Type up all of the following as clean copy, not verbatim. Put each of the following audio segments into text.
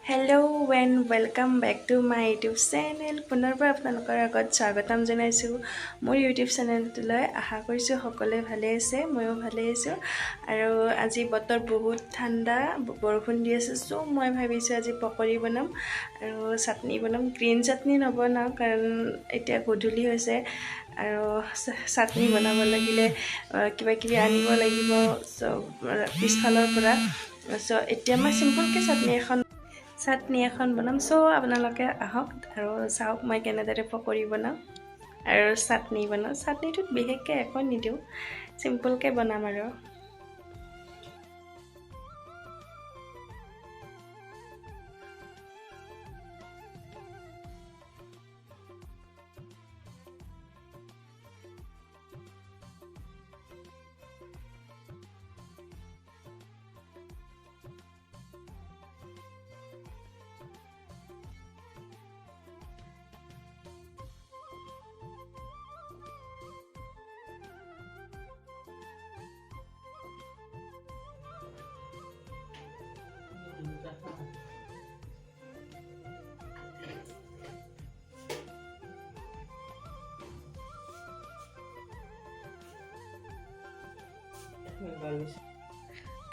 Hello' and welcome back to my YouTube channel. পুনৰবাৰ আপোনালোকৰ আগত স্বাগতম জনাইছোঁ মোৰ ইউটিউব চেনেলটোলৈ। আশা কৰিছোঁ সকলোৱে ভালে আছে, ময়ো ভালে আছোঁ। আৰু আজি বতৰ বহুত ঠাণ্ডা, বৰষুণ দি আছে, চ' মই ভাবিছোঁ আজি পকৰি বনাম আৰু চাটনি বনাম। গ্ৰীণ চাটনি নবনাওঁ কাৰণ এতিয়া গধূলি হৈছে আৰু চাটনি বনাব লাগিলে কিবা কিবি আনিব লাগিব পিছফালৰ পৰা। চ' এতিয়া মই চিম্পলকৈ চাটনি এখন বনাম। চ' আপোনালোকে আহক আৰু চাওক মই কেনেদৰে পকৰি বনাওঁ আৰু চাটনি বনাওঁ। চাটনিটোত বিশেষকৈ একো নিদিওঁ, চিম্পলকৈ বনাম আৰু।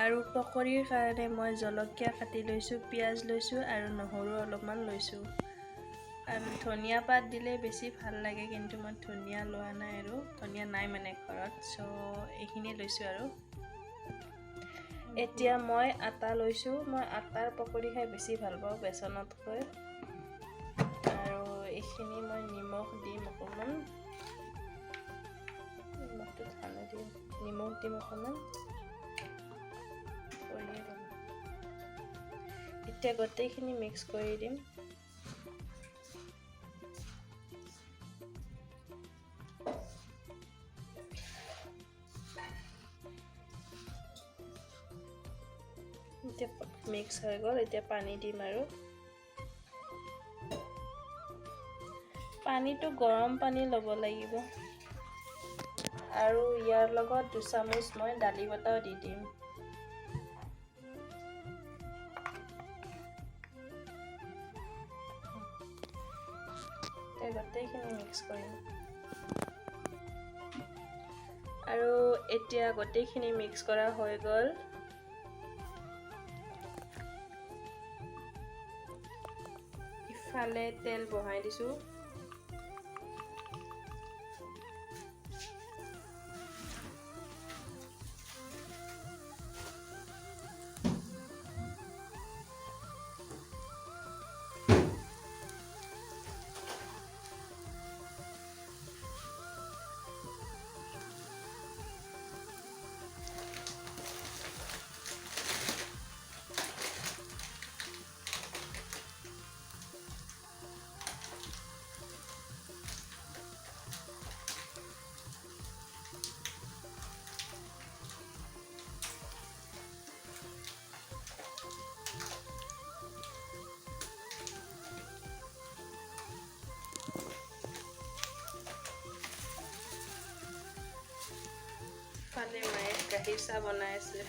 আৰু পকৰিৰ কাৰণে মই জলকীয়া কাটি লৈছোঁ, পিঁয়াজ লৈছোঁ আৰু নহৰু অলপমান লৈছোঁ। আৰু ধনিয়া পাত দিলে বেছি ভাল লাগে, কিন্তু মই ধনিয়া লোৱা নাই আৰু ধনিয়া নাই মানে ঘৰত, চ' এইখিনি লৈছোঁ আৰু। এতিয়া মই আটা লৈছোঁ। মই আটাৰ পকৰি খাই বেছি ভাল পাওঁ বেচনতকৈ। আৰু এইখিনি মই নিমখ দিম অকণমান, নিমখ দিম অকণমান। এতিয়া গোটেইখিনি মিক্স কৰি দিম। এতিয়া মিক্স হৈ গ'ল, এতিয়া পানী দিম আৰু। পানীটো গৰম পানী ল'ব লাগিব। আৰু ইয়াৰ লগত 2 চামুচ মই দালি বটাও দি দিম। গোটেইখিনি মিক্স কৰিম। আৰু এতিয়া গোটেইখিনি মিক্স কৰা হৈ গ'ল। ইফালে তেল বহাই দিছোঁ। ফালে মায়ে গাখীৰ চাহ বনাই আছে।